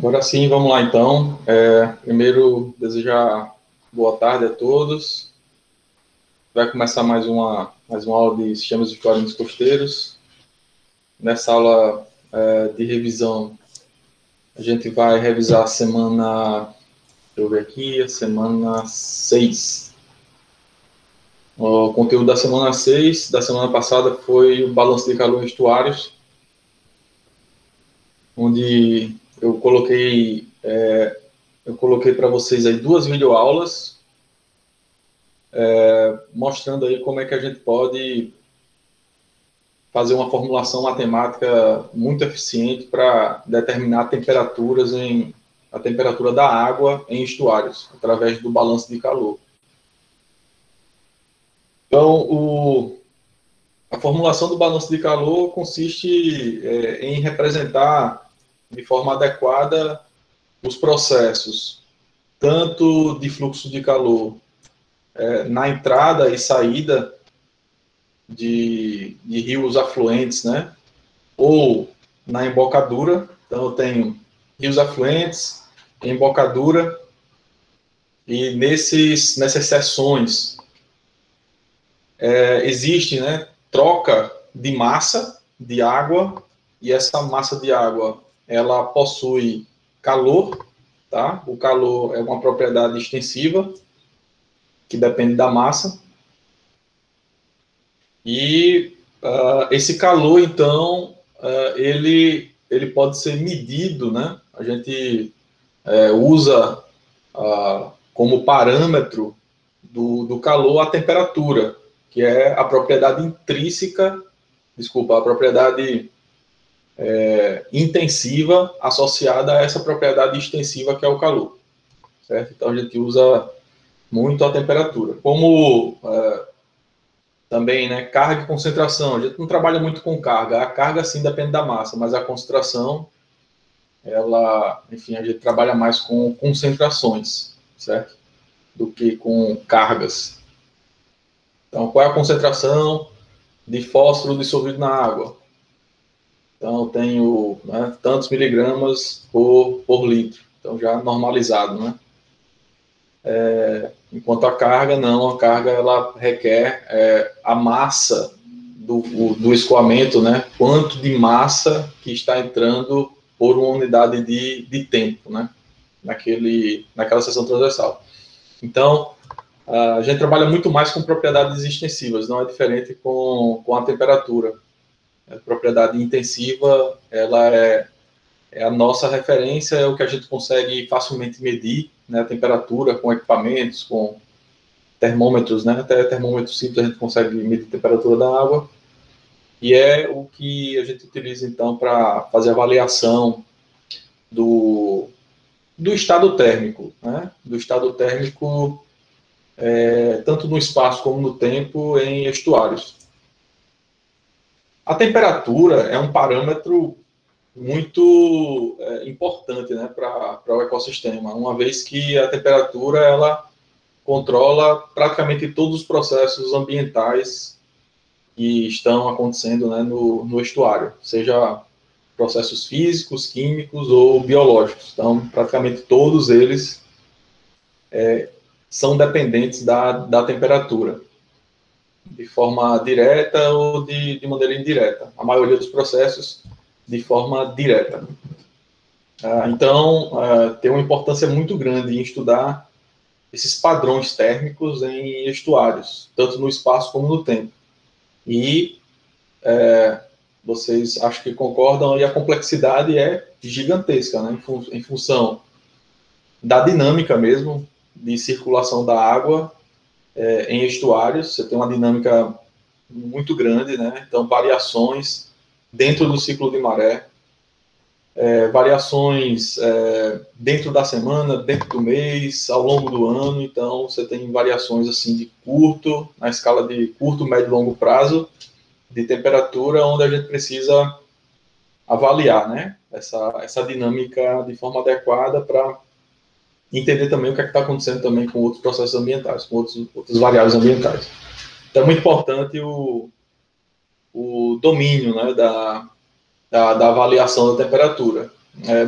Agora sim, vamos lá então. Primeiro, desejar boa tarde a todos. Vai começar mais uma aula de sistemas de códigos costeiros. Nessa aula de revisão, a gente vai revisar a semana, deixa eu ver aqui, a semana 6. O conteúdo da semana 6, da semana passada, foi o balanço de calor em estuários, onde eu coloquei para vocês aí 2 videoaulas, mostrando aí como é que a gente pode fazer uma formulação matemática muito eficiente para determinar a temperatura da água em estuários, através do balanço de calor. Então, a formulação do balanço de calor consiste em representar de forma adequada os processos, tanto de fluxo de calor na entrada e saída de rios afluentes, né? Ou na embocadura. Então, eu tenho rios afluentes, embocadura, e nessas seções existe, né, troca de massa de água, e essa massa de água ela possui calor, tá? O calor é uma propriedade extensiva que depende da massa. E esse calor, então, ele pode ser medido, né? A gente usa como parâmetro do calor a temperatura, que é a propriedade intrínseca, a propriedade intensiva associada a essa propriedade extensiva que é o calor, certo? Então a gente usa muito a temperatura. Como também, né, carga e concentração. A gente não trabalha muito com carga. A carga, sim, depende da massa, mas a concentração, enfim, a gente trabalha mais com concentrações, certo? Do que com cargas. Então, qual é a concentração de fósforo dissolvido na água? Então, eu tenho, né, tantos miligramas por litro. Então, já normalizado, né? Enquanto a carga, não. A carga, ela requer a massa do escoamento, né? Quanto de massa que está entrando por uma unidade de tempo, né? Naquela seção transversal. Então, a gente trabalha muito mais com propriedades extensivas, não é diferente com a temperatura. A propriedade intensiva, ela é a nossa referência, é o que a gente consegue facilmente medir, né, a temperatura com equipamentos, com termômetros, né, até termômetros simples a gente consegue medir a temperatura da água, e é o que a gente utiliza, então, para fazer a avaliação do estado térmico, né, do estado térmico tanto no espaço como no tempo em estuários. A temperatura é um parâmetro muito importante, né, para o ecossistema, uma vez que a temperatura ela controla praticamente todos os processos ambientais que estão acontecendo, né, no estuário, seja processos físicos, químicos ou biológicos. Então, praticamente todos eles são dependentes da temperatura, de forma direta ou de maneira indireta. A maioria dos processos de forma direta. Então, tem uma importância muito grande em estudar esses padrões térmicos em estuários, tanto no espaço como no tempo. E vocês acho que concordam, e a complexidade é gigantesca, né, em função da dinâmica mesmo de circulação da água em estuários. Você tem uma dinâmica muito grande, né? Então, variações dentro do ciclo de maré, variações dentro da semana, dentro do mês, ao longo do ano. Então, você tem variações assim de na escala de curto, médio e longo prazo, de temperatura, onde a gente precisa avaliar, né, essa dinâmica de forma adequada para entender também o que está acontecendo também com outros processos ambientais, com outras variáveis ambientais. Então, é muito importante o domínio, né, da avaliação da temperatura.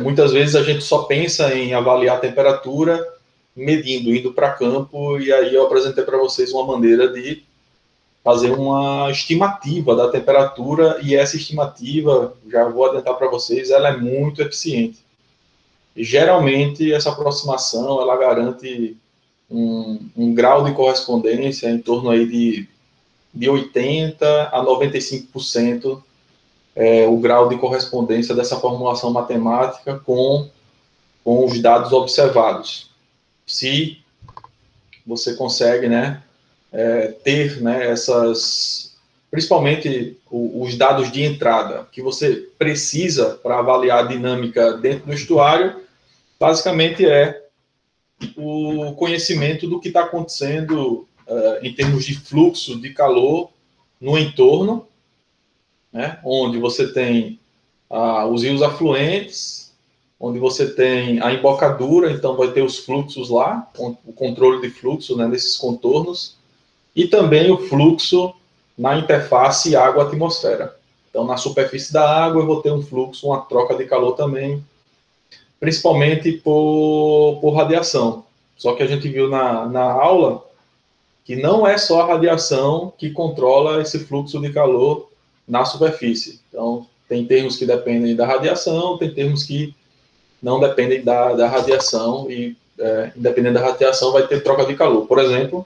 Muitas vezes a gente só pensa em avaliar a temperatura medindo, indo para campo, e aí eu apresentei para vocês uma maneira de fazer uma estimativa da temperatura, e essa estimativa, já vou adiantar para vocês, ela é muito eficiente. E, geralmente, essa aproximação, ela garante um grau de correspondência em torno aí de 80% a 95%, o grau de correspondência dessa formulação matemática com os dados observados. Se você consegue, né, ter, né, principalmente os dados de entrada que você precisa para avaliar a dinâmica dentro do estuário, basicamente o conhecimento do que está acontecendo em termos de fluxo de calor no entorno, né, onde você tem os rios afluentes, onde você tem a embocadura, então vai ter os fluxos lá, o controle de fluxo, né, nesses contornos, e também o fluxo na interface água-atmosfera. Então, na superfície da água, eu vou ter um fluxo, uma troca de calor também, principalmente por radiação. Só que a gente viu na aula que não é só a radiação que controla esse fluxo de calor na superfície. Então, tem termos que dependem da radiação, tem termos que não dependem da radiação, e independente da radiação vai ter troca de calor. Por exemplo,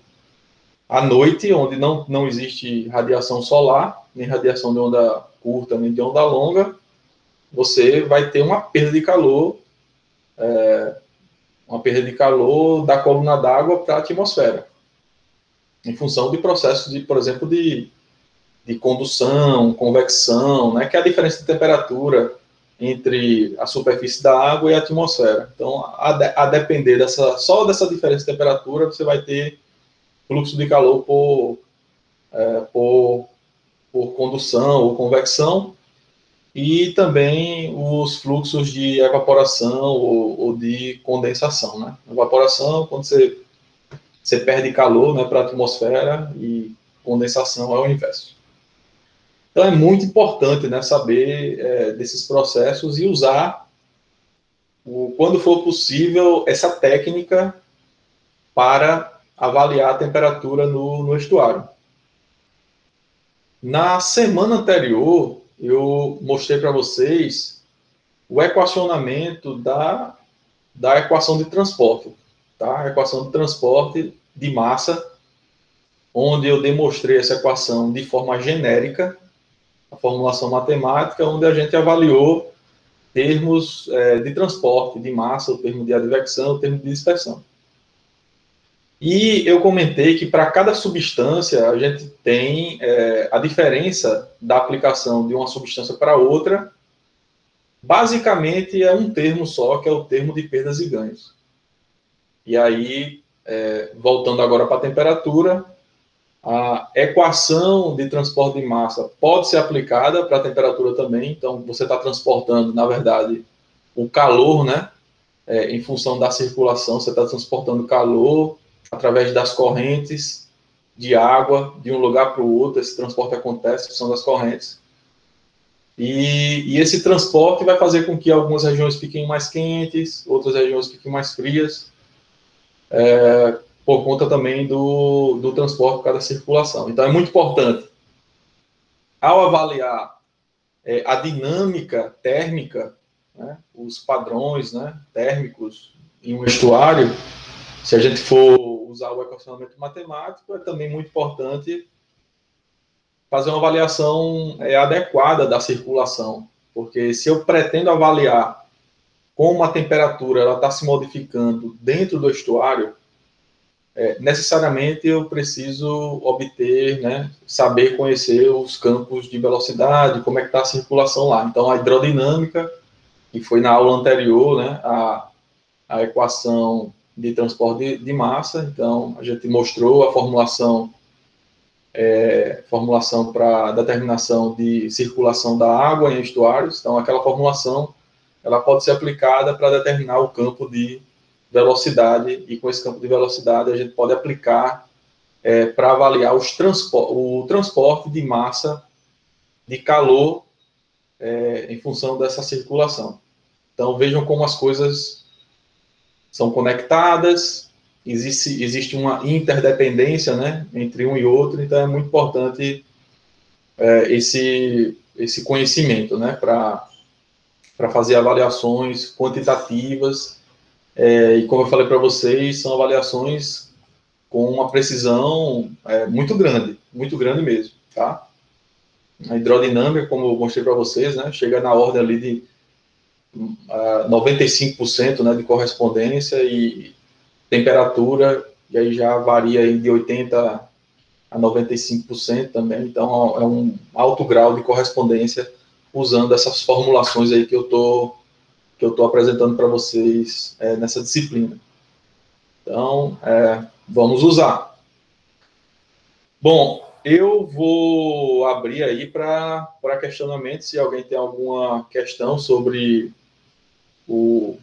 à noite, onde não existe radiação solar, nem radiação de onda curta, nem de onda longa, você vai ter uma perda de calor, da coluna d'água para a atmosfera, em função de processos, por exemplo, de condução, convecção, né, que é a diferença de temperatura entre a superfície da água e a atmosfera. Então, a depender só dessa diferença de temperatura, você vai ter fluxo de calor por condução ou convecção, e também os fluxos de evaporação ou de condensação, né? Evaporação, quando você perde calor, né, para a atmosfera, e condensação é o inverso. Então, é muito importante, né, saber desses processos e usar, quando for possível, essa técnica para avaliar a temperatura no estuário. Na semana anterior, eu mostrei para vocês o equacionamento da equação de transporte, tá? A equação de transporte de massa, onde eu demonstrei essa equação de forma genérica, a formulação matemática, onde a gente avaliou termos de transporte de massa, o termo de advecção, o termo de dispersão. E eu comentei que para cada substância a gente tem a diferença da aplicação de uma substância para outra, basicamente é um termo só, que é o termo de perdas e ganhos. E aí, voltando agora para a temperatura, a equação de transporte de massa pode ser aplicada para a temperatura também. Então, você está transportando, na verdade, o calor, né? Em função da circulação, você está transportando calor através das correntes de água de um lugar para o outro. Esse transporte acontece, são das correntes. E esse transporte vai fazer com que algumas regiões fiquem mais quentes, outras regiões fiquem mais frias, por conta também do transporte por causa da circulação. Então, é muito importante, ao avaliar a dinâmica térmica, né, os padrões, né, térmicos em um estuário, se a gente for usar o equacionamento matemático, é também muito importante fazer uma avaliação adequada da circulação, porque se eu pretendo avaliar como a temperatura está se modificando dentro do estuário, necessariamente eu preciso obter, né, saber conhecer os campos de velocidade, como é que está a circulação lá. Então, a hidrodinâmica, que foi na aula anterior, né, a equação de transporte de massa, então a gente mostrou a formulação para determinação de circulação da água em estuários. Então, aquela formulação ela pode ser aplicada para determinar o campo de velocidade, e com esse campo de velocidade a gente pode aplicar para avaliar o transporte de massa de calor em função dessa circulação. Então, vejam como as coisas são conectadas, existe uma interdependência, né, entre um e outro, então é muito importante esse conhecimento, né, para fazer avaliações quantitativas, e como eu falei para vocês, são avaliações com uma precisão muito grande mesmo, tá? A hidrodinâmica, como eu mostrei para vocês, né, chega na ordem ali de 95%, né, de correspondência, e temperatura, e aí já varia aí de 80% a 95% também, então é um alto grau de correspondência usando essas formulações aí que eu tô apresentando para vocês nessa disciplina. Então, vamos usar. Bom, eu vou abrir aí para questionamento, se alguém tem alguma questão sobre o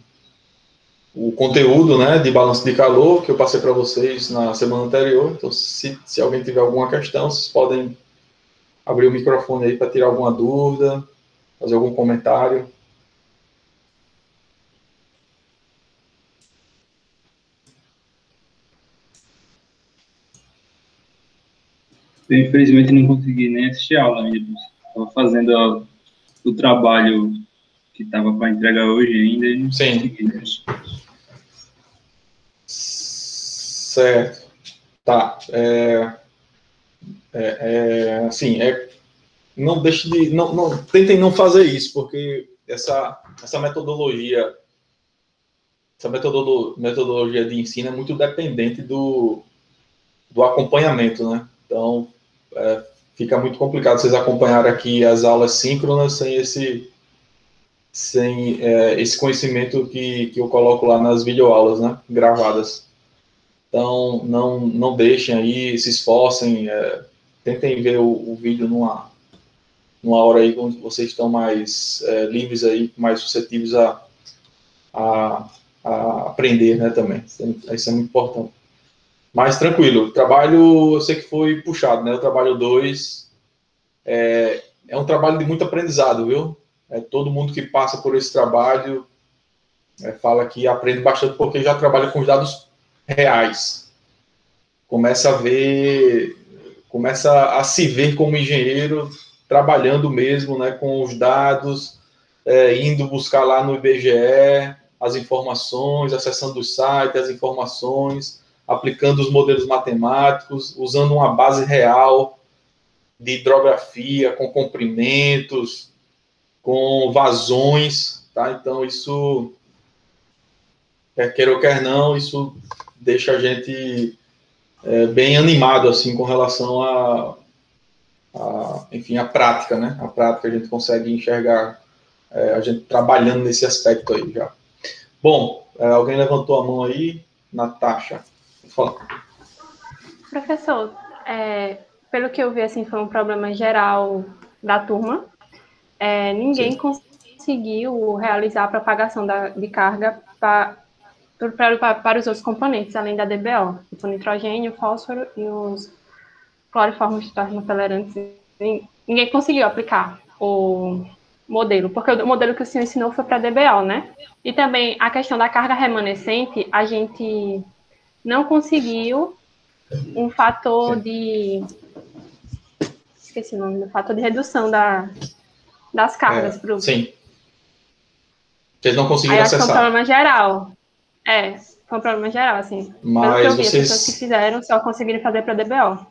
conteúdo, né, de balanço de calor que eu passei para vocês na semana anterior. Então, se alguém tiver alguma questão, vocês podem abrir o microfone aí para tirar alguma dúvida, fazer algum comentário. Eu, infelizmente, não consegui nem assistir a aula ainda. Estava fazendo o trabalho que estava para entregar hoje ainda e não Sim. consegui. Certo. Tá. Assim, não deixe de, não tentem não fazer isso, porque essa metodologia metodologia de ensino é muito dependente do acompanhamento, né? Então, fica muito complicado vocês acompanharem aqui as aulas síncronas sem esse conhecimento que eu coloco lá nas videoaulas, né? Gravadas. Então, não deixem aí, se esforcem, tentem ver o vídeo numa hora aí onde vocês estão mais livres aí, mais suscetíveis a aprender, né, também. Isso é muito importante. Mas tranquilo, o trabalho, eu sei que foi puxado, né? O trabalho 2 é um trabalho de muito aprendizado, viu? Todo mundo que passa por esse trabalho fala que aprende bastante porque já trabalha com os dados reais. Começa a se ver como engenheiro trabalhando mesmo, né, com os dados, indo buscar lá no IBGE as informações, acessando o site, as informações, aplicando os modelos matemáticos, usando uma base real de hidrografia, com comprimentos, com vazões, tá? Então, isso, quer queira ou quer não, isso deixa a gente bem animado, assim, com relação enfim, a prática, né? A prática a gente consegue enxergar a gente trabalhando nesse aspecto aí já. Bom, alguém levantou a mão aí? Natasha. Fala. Professor, pelo que eu vi, assim, foi um problema geral da turma. Ninguém Sim. conseguiu realizar a propagação de carga para os outros componentes, além da DBO, tipo nitrogênio, fósforo e os cloriformes termotolerantes. Ninguém conseguiu aplicar o modelo, porque o modelo que o senhor ensinou foi para DBO, né? E também a questão da carga remanescente, a gente não conseguiu um fator de... Esqueci o nome do fator de redução das cargas. Sim. Vocês não conseguiram Aí acho que foi um acessar. problema geral. Foi um problema geral, assim. Pelo que eu vi, as pessoas que fizeram só conseguiram fazer para DBO.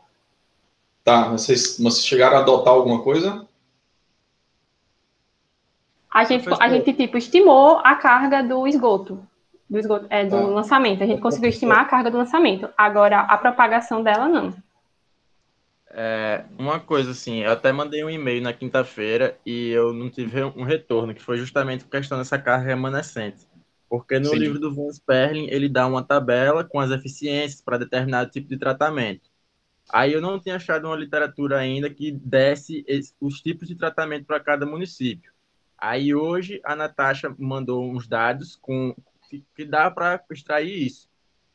Tá, vocês chegaram a adotar alguma coisa? A gente tipo, estimou a carga do esgoto. Do lançamento. A gente conseguiu estimar a carga do lançamento. Agora, a propagação dela, não. Uma coisa assim, eu até mandei um e-mail na quinta-feira e eu não tive um retorno, que foi justamente por questão dessa carga remanescente. Porque no livro do Von Sperling, ele dá uma tabela com as eficiências para determinado tipo de tratamento. Aí eu não tinha achado uma literatura ainda que desse os tipos de tratamento para cada município. Aí hoje a Natasha mandou uns dados que dá para extrair isso.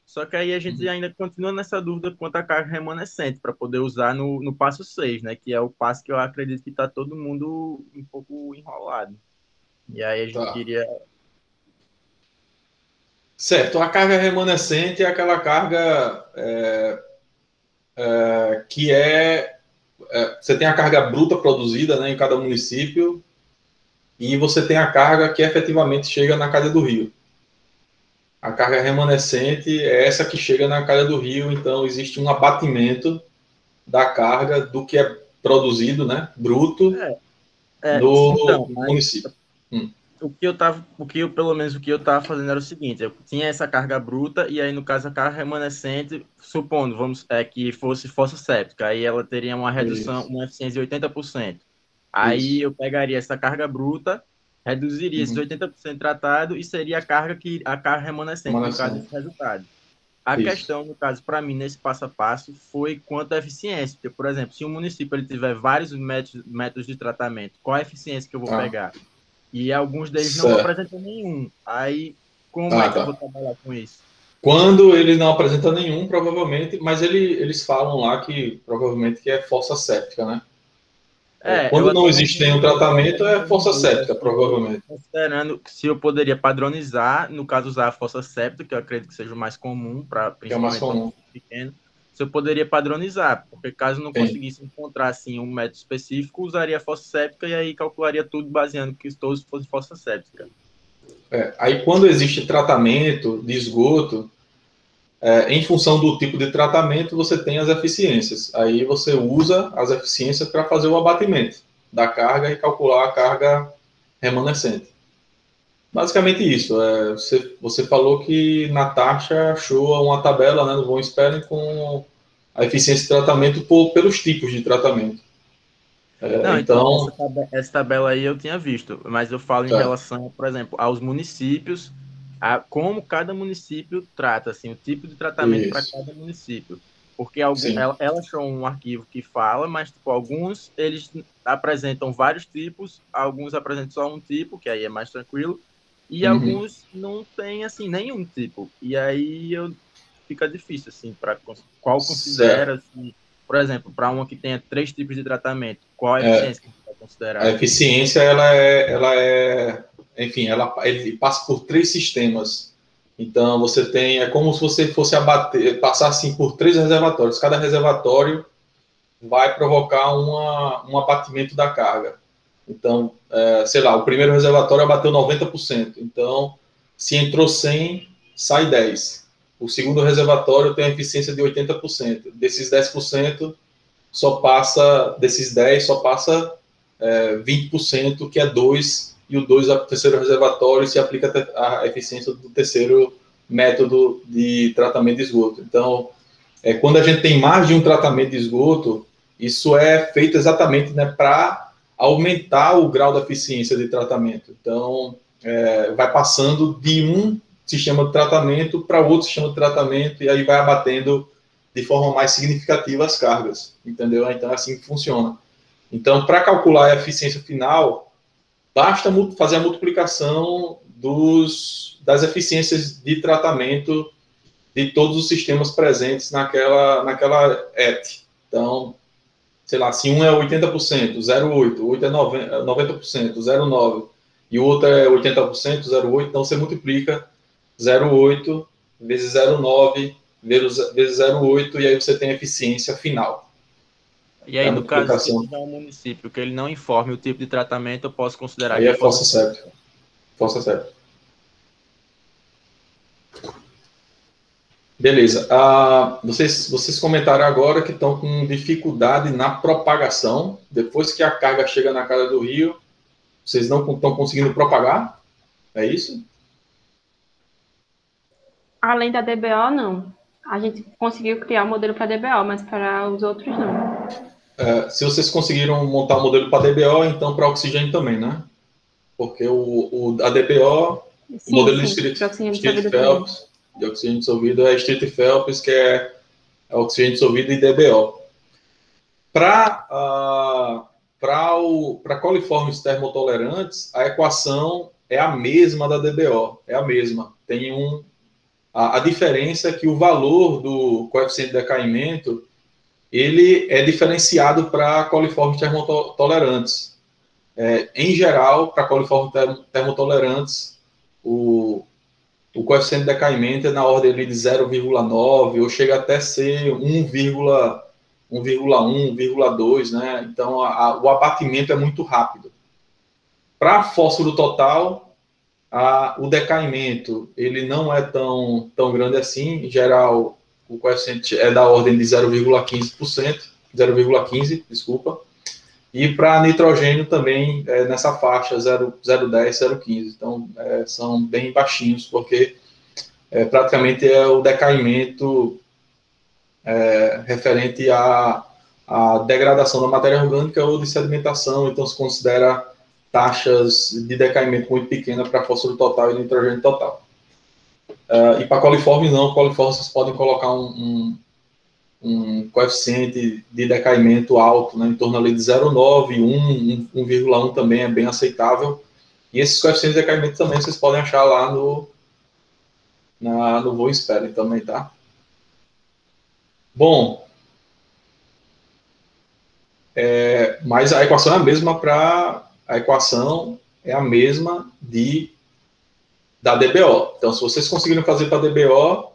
Só que aí a gente ainda continua nessa dúvida quanto à carga remanescente, para poder usar no passo 6, né? Que é o passo que eu acredito que está todo mundo um pouco enrolado. E aí a gente queria Certo, a carga remanescente é aquela carga que você tem a carga bruta produzida, né, em cada município, e você tem a carga que efetivamente chega na calha do rio. A carga remanescente é essa que chega na calha do rio, então existe um abatimento da carga do que é produzido, né, bruto, no Então, mas município. pelo menos o que eu estava fazendo era o seguinte: eu tinha essa carga bruta, e aí, no caso, a carga remanescente, supondo, que fosse fossa séptica, aí ela teria uma redução, Isso. uma eficiência de 80%. Aí Isso. eu pegaria essa carga bruta, reduziria esses 80% tratado, e seria a carga remanescente, no caso, Remanescente. desse resultado. A Isso. questão, no caso, para mim, nesse passo a passo, foi quanto à eficiência. Porque, por exemplo, se um município ele tiver vários métodos de tratamento, qual a eficiência que eu vou Ah, pegar? E alguns deles não certo. apresentam nenhum. Aí, como é Ah, que eu vou tá. trabalhar com isso? Quando ele não apresenta nenhum, provavelmente, mas eles falam lá que provavelmente que é fossa séptica, né? Eu Quando não até existe mandei um nenhum e-mail, eu até tratamento, é mandei um fossa e-mail, séptica, provavelmente. considerando se eu poderia padronizar, no caso, usar a fossa séptica, que eu acredito que seja o mais comum, Que é o mais principalmente para um comum. município pequeno, se eu poderia padronizar, porque caso não Sim. conseguisse encontrar assim, um método específico, usaria a fossa séptica e aí calcularia tudo baseando que todos fossem fossa séptica. Aí, quando existe tratamento de esgoto, em função do tipo de tratamento, você tem as eficiências. Aí você usa as eficiências para fazer o abatimento da carga e calcular a carga remanescente. Basicamente isso. Você falou que na taxa achou uma tabela, né, no Von Spelling com a eficiência de tratamento pelos tipos de tratamento. Não, então, Então, essa tabela aí eu tinha visto, mas eu falo em tá, relação, por exemplo, aos municípios, a como cada município trata, assim, o tipo de tratamento para isso, cada município. Porque sim. ela achou um arquivo que fala, mas tipo, alguns eles apresentam vários tipos, alguns apresentam só um tipo, que aí é mais tranquilo, e Uhum. alguns não tem assim nenhum tipo. E aí fica difícil assim para qual considera Certo. assim, por exemplo, para uma que tenha 3 tipos de tratamento, qual a É, eficiência que você vai a considerar? eficiência, enfim, ele passa por 3 sistemas. Então, é como se você fosse passar assim por 3 reservatórios. Cada reservatório vai provocar um abatimento da carga. Então, sei lá, o primeiro reservatório abateu 90%. Então, se entrou 100, sai 10. O segundo reservatório tem a eficiência de 80%. Desses 10%, desses 10, só passa 20%, que é 2, e o 2 é o terceiro reservatório, se aplica a eficiência do terceiro método de tratamento de esgoto. Então, quando a gente tem mais de um tratamento de esgoto, isso é feito exatamente, né, para aumentar o grau da eficiência de tratamento. Então, vai passando de um sistema de tratamento para outro sistema de tratamento, e aí vai abatendo de forma mais significativa as cargas, entendeu? Então, é assim que funciona. Então, para calcular a eficiência final, basta fazer a multiplicação das eficiências de tratamento de todos os sistemas presentes naquela ET. Então, sei lá, se um é 80%, 0,8, o outro é 90%, 0,9, e o outro é 80%, 0,8, então você multiplica 0,8 vezes 0,9 vezes 0,8, e aí você tem a eficiência final. E É aí, a no caso, se multiplicação. tiver um município que ele não informe o tipo de tratamento, eu posso considerar Aí que é é fossa fossa séptica. séptica. Fossa séptica. Beleza. Vocês comentaram agora que estão com dificuldade na propagação. Depois que a carga chega na cara do rio, vocês não estão conseguindo propagar? É isso? Além da DBO, não. A gente conseguiu criar o modelo para DBO, mas para os outros, não. Se vocês conseguiram montar o modelo para DBO, então para oxigênio também, né? Porque a DBO, o Sim, modelo de sim, para oxigênio Street dissolvido também. Phelps, de oxigênio dissolvido é Street Phelps, que é oxigênio dissolvido e DBO. Para coliformes termotolerantes, a equação é a mesma da DBO, é a mesma. A diferença é que o valor do coeficiente de decaimento ele é diferenciado para coliformes termotolerantes. Em geral, para coliformes termotolerantes, o coeficiente de decaimento é na ordem ali de 0,9, ou chega até ser 1,1, 1,2, né? Então, o abatimento é muito rápido. Para fósforo total, o decaimento ele não é tão grande assim. Em geral, o coeficiente é da ordem de 0,15%, 0,15, desculpa. E para nitrogênio também nessa faixa 0,10, 0,15. Então, são bem baixinhos, porque praticamente é o decaimento referente à degradação da matéria orgânica ou de sedimentação. Então, se considera taxas de decaimento muito pequenas para fósforo total e nitrogênio total. E para coliformes, não. Coliformes, vocês podem colocar um coeficiente de decaimento alto, né, em torno ali de 0,9, 1,1 também é bem aceitável. E esses coeficientes de decaimento também vocês podem achar lá no Von Spelling também, tá? Bom, mas a equação é a mesma da DBO. Então, se vocês conseguirem fazer para DBO,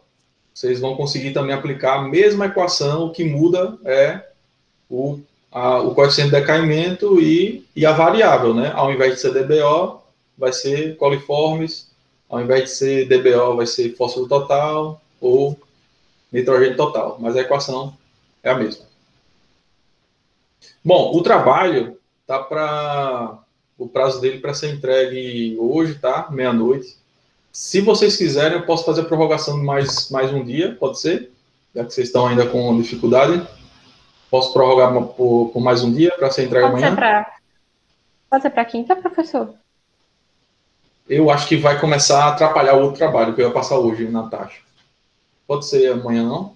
vocês vão conseguir também aplicar a mesma equação. O que muda é o coeficiente de decaimento e a variável, né? Ao invés de ser DBO, vai ser coliformes. Ao invés de ser DBO, vai ser fósforo total ou nitrogênio total. Mas a equação é a mesma. Bom, o trabalho tá para o prazo dele para ser entregue hoje, tá? Meia-noite. Se vocês quiserem, eu posso fazer a prorrogação de mais um dia, pode ser? Já que vocês estão ainda com dificuldade. Posso prorrogar por mais um dia para ser entregue amanhã? Pode ser para quinta, professor? Eu acho que vai começar a atrapalhar o outro trabalho que eu ia passar hoje na taxa. Pode ser amanhã, não?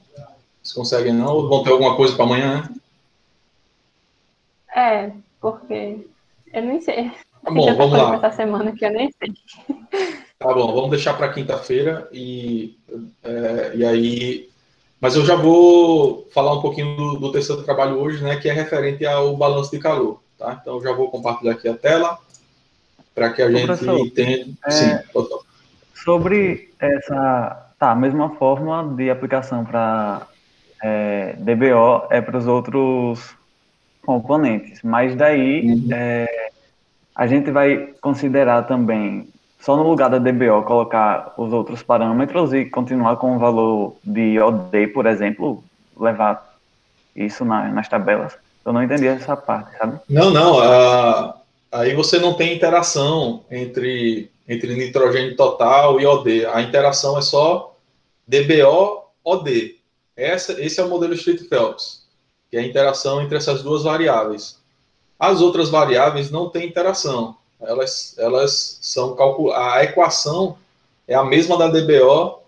Vocês conseguem, não? Ou vão ter alguma coisa para amanhã, né? Porque eu nem sei. Tá bom, vamos lá. Essa semana que eu nem sei. Tá bom, vamos deixar para quinta-feira e aí... Mas eu já vou falar um pouquinho do terceiro trabalho hoje, né, que é referente ao balanço de calor, tá? Então, eu já vou compartilhar aqui a tela para que a gente entenda. Sim, doutor. Sobre a mesma forma de aplicação para DBO é para os outros componentes, mas daí a gente vai considerar também, só no lugar da DBO, colocar os outros parâmetros e continuar com o valor de OD, por exemplo, levar isso nas tabelas. Eu não entendi essa parte, sabe? Não. Aí você não tem interação entre nitrogênio total e OD. A interação é só DBO-OD. Esse é o modelo Street-Phelps, que é a interação entre essas duas variáveis. As outras variáveis não têm interação. Elas são calculadas. A equação é a mesma da DBO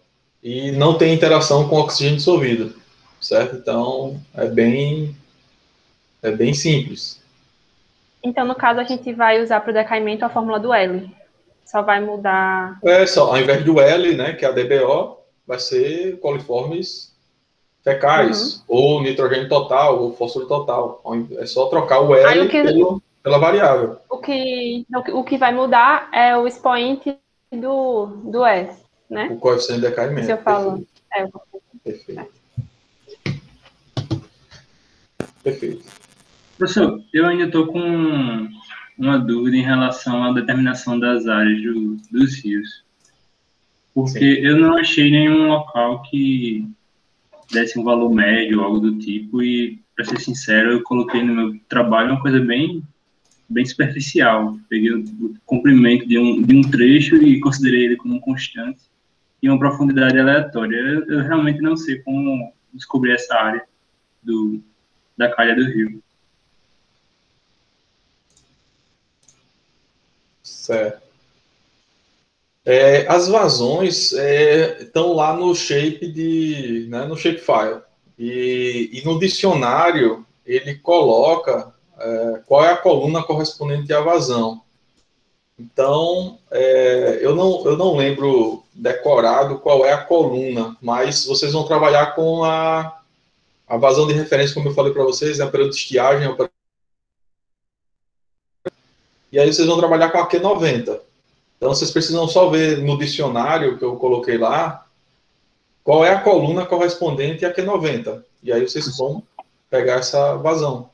e não tem interação com oxigênio dissolvido, certo? Então, é bem simples. Então, no caso, a gente vai usar para o decaimento a fórmula do L. Só vai mudar... Ao invés do L, né, que é a DBO, vai ser coliformes fecais, ou nitrogênio total, ou fósforo total. É só trocar o L pela variável. O que vai mudar é o expoente do S, né? O coeficiente de decaimento. Se eu falo... Perfeito. Professor, eu ainda estou com uma dúvida em relação à determinação das áreas dos rios. Porque eu não achei nenhum local que desse um valor médio ou algo do tipo, e, para ser sincero, eu coloquei no meu trabalho uma coisa bem superficial. Peguei o comprimento de um trecho e considerei ele como um constante e uma profundidade aleatória. Eu realmente não sei como descobrir essa área da calha do rio. Certo. As vazões estão lá no shape no shapefile. E no dicionário ele coloca qual é a coluna correspondente à vazão. Então, eu não lembro decorado qual é a coluna, mas vocês vão trabalhar com a vazão de referência, como eu falei para vocês, a período de estiagem, e aí vocês vão trabalhar com a Q90. Então, vocês precisam só ver no dicionário que eu coloquei lá, qual é a coluna correspondente à Q90. E aí vocês vão pegar essa vazão.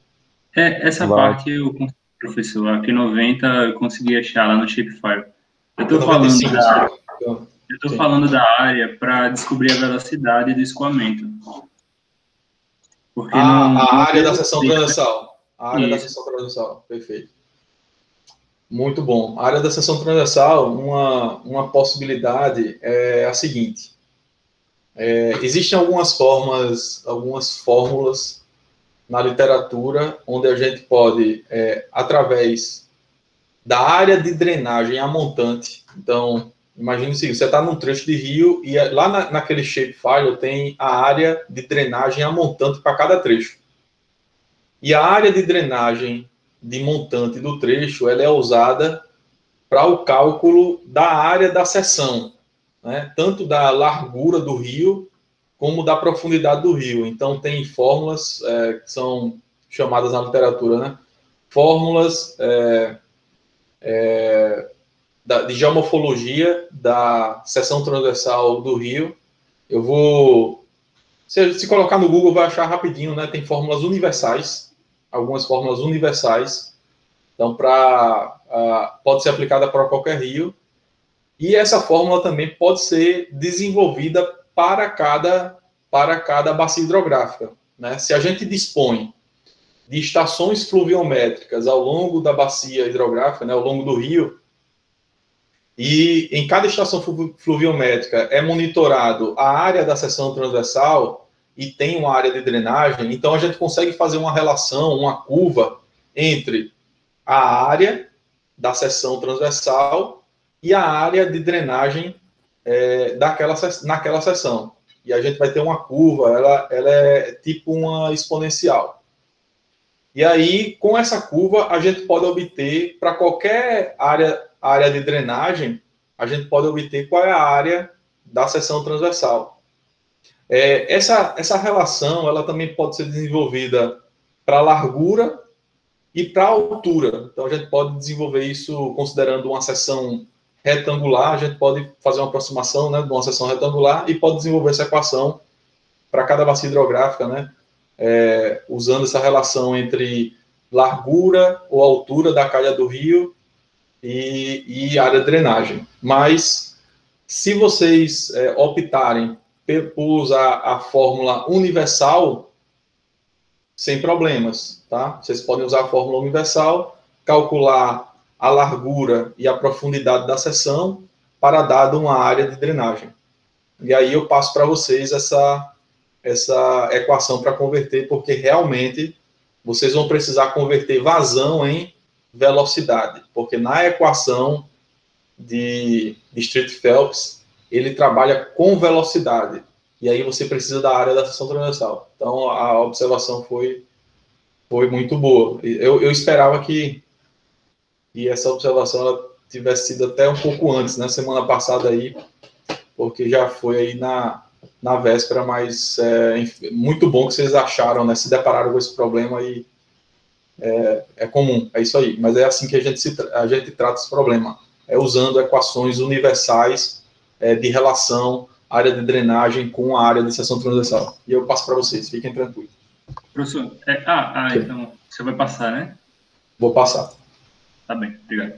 Essa parte eu consegui, professor. A Q90 eu consegui achar lá no Shapefile. Eu estou falando da área para descobrir a velocidade do escoamento. Porque a área da seção transversal. A área da seção transversal, perfeito. Muito bom. A área da seção transversal, uma possibilidade é a seguinte. Existem algumas fórmulas na literatura onde a gente pode, através da área de drenagem a montante, então, imagine o seguinte, você está num trecho de rio e lá naquele shapefile tem a área de drenagem a montante para cada trecho. E a área de drenagem de montante do trecho, ela é usada para o cálculo da área da seção, né? Tanto da largura do rio, como da profundidade do rio. Então, tem fórmulas que são chamadas na literatura, né? Fórmulas de geomorfologia da seção transversal do rio. Eu vou... Se colocar no Google, vai achar rapidinho, né? Tem fórmulas universais, algumas fórmulas universais. Então, pode ser aplicada para qualquer rio. E essa fórmula também pode ser desenvolvida para cada bacia hidrográfica, né? Se a gente dispõe de estações fluviométricas ao longo da bacia hidrográfica, né, ao longo do rio, e em cada estação fluviométrica é monitorado a área da seção transversal e tem uma área de drenagem, então a gente consegue fazer uma relação, uma curva entre a área da seção transversal e a área de drenagem naquela seção. E a gente vai ter uma curva, ela é tipo uma exponencial. E aí, com essa curva, a gente pode obter, para qualquer área de drenagem, a gente pode obter qual é a área da seção transversal. Essa relação, ela também pode ser desenvolvida para largura e para altura. Então, a gente pode desenvolver isso considerando uma seção retangular, a gente pode fazer uma aproximação, né, de uma seção retangular e pode desenvolver essa equação para cada bacia hidrográfica, né, usando essa relação entre largura ou altura da calha do rio e área de drenagem. Mas, se vocês optarem por usar a fórmula universal, sem problemas, tá? Vocês podem usar a fórmula universal, calcular a largura e a profundidade da seção para dar uma área de drenagem. E aí eu passo para vocês essa equação para converter, porque realmente vocês vão precisar converter vazão em velocidade, porque na equação de Street-Phelps, ele trabalha com velocidade, e aí você precisa da área da seção transversal. Então, a observação foi muito boa. Eu esperava que essa observação ela tivesse sido até um pouco antes, né, semana passada aí, porque já foi aí na véspera, mas muito bom que vocês acharam, né, se depararam com esse problema e é comum, é isso aí. Mas é assim que a gente trata esse problema, usando equações universais de relação área de drenagem com a área de seção transversal. E eu passo para vocês, fiquem tranquilos. Professor, então você vai passar, né? Vou passar. Tá bem, obrigado.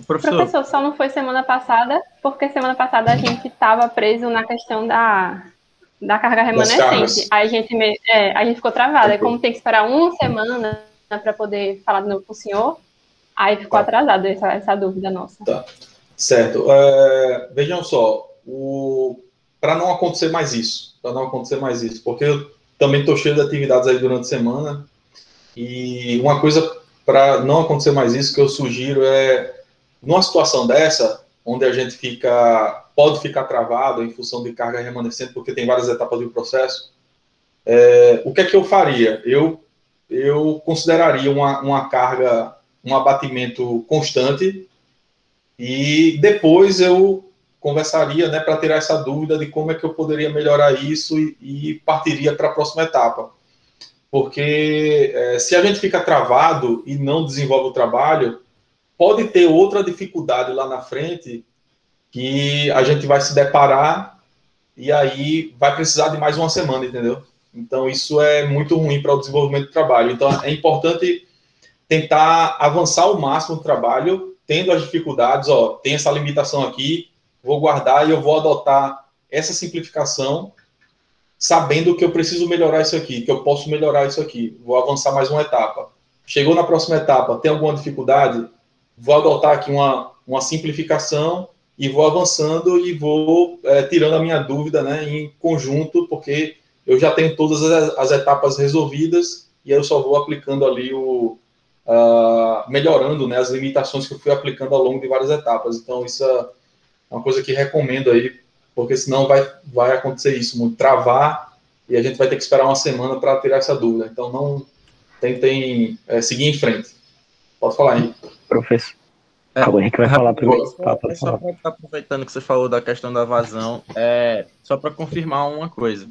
Professor, só não foi semana passada, porque semana passada a gente estava preso na questão da carga remanescente. Aí a gente ficou travado. Aí como tem que esperar uma semana para poder falar de novo com o senhor, aí ficou atrasado essa dúvida nossa. Tá. Certo. Vejam só, para não acontecer mais isso, porque eu também estou cheio de atividades aí durante a semana, e uma coisa para não acontecer mais isso que eu sugiro numa situação dessa, onde a gente pode ficar travado em função de carga remanescente, porque tem várias etapas do processo, o que é que eu faria? Eu consideraria uma carga, um abatimento constante, e depois eu conversaria, né, para tirar essa dúvida de como é que eu poderia melhorar isso e partiria para a próxima etapa. Porque se a gente fica travado e não desenvolve o trabalho, pode ter outra dificuldade lá na frente que a gente vai se deparar e aí vai precisar de mais uma semana, entendeu? Então, isso é muito ruim para o desenvolvimento do trabalho. Então, é importante tentar avançar o máximo no trabalho, tendo as dificuldades, tem essa limitação aqui, vou guardar e eu vou adotar essa simplificação, sabendo que eu preciso melhorar isso aqui, que eu posso melhorar isso aqui, vou avançar mais uma etapa. Chegou na próxima etapa, tem alguma dificuldade? Vou adotar aqui uma simplificação e vou avançando e vou tirando a minha dúvida, né, em conjunto, porque eu já tenho todas as etapas resolvidas e eu só vou aplicando ali melhorando, né, as limitações que eu fui aplicando ao longo de várias etapas. Então, isso é uma coisa que recomendo aí, porque senão vai acontecer isso, muito travar, e a gente vai ter que esperar uma semana para tirar essa dúvida. Então, não tentem seguir em frente. Pode falar, Henrique. Professor. O Henrique vai falar primeiro. Só para estar aproveitando que você falou da questão da vazão, só para confirmar uma coisa.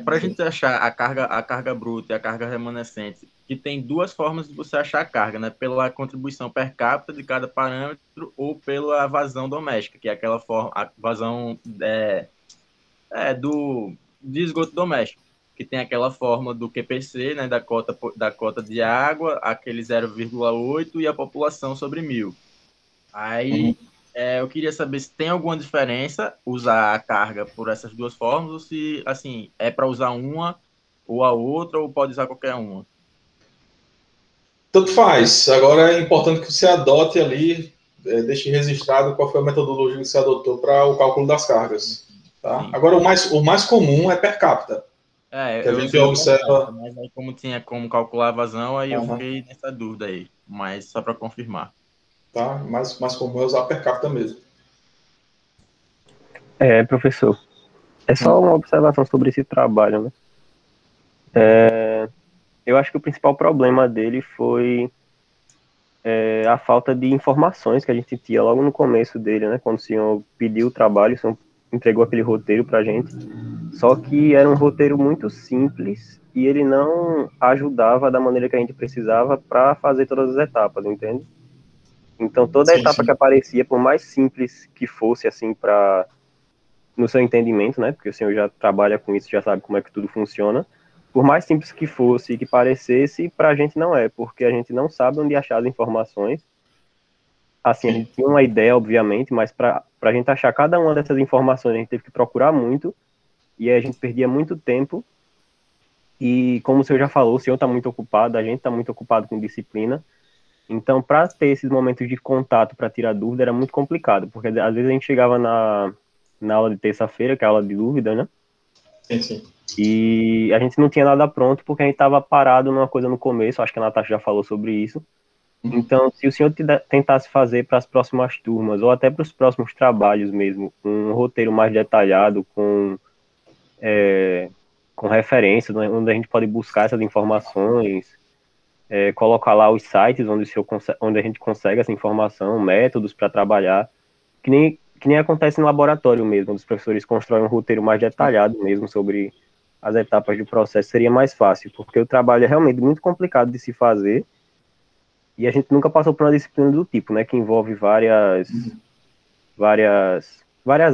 Para a gente achar a carga bruta e a carga remanescente, que tem duas formas de você achar a carga, né? Pela contribuição per capita de cada parâmetro ou pela vazão doméstica, que é aquela forma, a vazão de esgoto doméstico, que tem aquela forma do QPC, né? Da cota de água, aquele 0,8 e a população sobre 1.000. Aí, eu queria saber se tem alguma diferença usar a carga por essas duas formas, ou se, assim, é para usar uma ou a outra, ou pode usar qualquer uma. Tanto faz. Agora é importante que você adote ali, deixe registrado qual foi a metodologia que você adotou para o cálculo das cargas. Tá? Agora, o mais comum é per capita. Eu a gente observa. Mas aí, como tinha como calcular a vazão, aí eu fiquei nessa dúvida aí. Mas só para confirmar. Tá? Mais comum é usar per capita mesmo. Professor, é só uma observação sobre esse trabalho, né? Eu acho que o principal problema dele foi a falta de informações que a gente tinha logo no começo dele, né? Quando o senhor pediu o trabalho, o senhor entregou aquele roteiro pra gente, só que era um roteiro muito simples e ele não ajudava da maneira que a gente precisava para fazer todas as etapas, entende? Então, toda a etapa que aparecia, por mais simples que fosse, assim, no seu entendimento, né, porque o senhor já trabalha com isso, já sabe como é que tudo funciona, por mais simples que fosse e que parecesse, para a gente não é, porque a gente não sabe onde achar as informações. Assim, a gente tinha uma ideia, obviamente, mas para a gente achar cada uma dessas informações, a gente teve que procurar muito, e aí a gente perdia muito tempo, e como o senhor já falou, o senhor está muito ocupado, a gente está muito ocupado com disciplina. Então, para ter esses momentos de contato para tirar dúvida era muito complicado, porque às vezes a gente chegava na aula de terça-feira, que é a aula de dúvida, né? Sim. E a gente não tinha nada pronto porque a gente estava parado numa coisa no começo, acho que a Natasha já falou sobre isso. Então, se o senhor tentasse fazer para as próximas turmas, ou até para os próximos trabalhos mesmo, um roteiro mais detalhado, com referências, onde a gente pode buscar essas informações, colocar lá os sites onde a gente consegue essa informação, métodos para trabalhar, que nem acontece no laboratório mesmo, onde os professores constroem um roteiro mais detalhado mesmo sobre as etapas do processo, seria mais fácil, porque o trabalho é realmente muito complicado de se fazer, e a gente nunca passou por uma disciplina do tipo, né, que envolve várias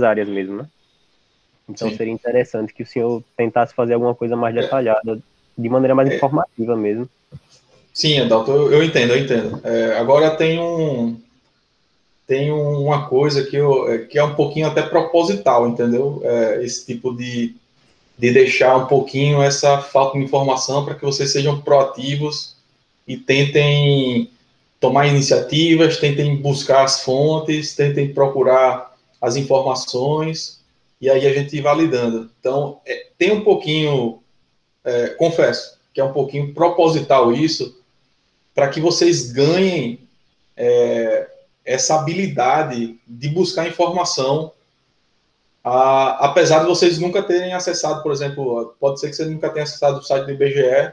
áreas mesmo, né? Então seria interessante que o senhor tentasse fazer alguma coisa mais detalhada, de maneira mais informativa mesmo. Sim, Adalto, eu entendo. Agora tem uma coisa que é um pouquinho até proposital, entendeu? Esse tipo de deixar um pouquinho essa falta de informação para que vocês sejam proativos e tentem tomar iniciativas, tentem buscar as fontes, tentem procurar as informações, e aí a gente ir validando. Então, tem um pouquinho, confesso, que é um pouquinho proposital isso, para que vocês ganhem essa habilidade de buscar informação, apesar de vocês nunca terem acessado, por exemplo, pode ser que você nunca tenha acessado o site do IBGE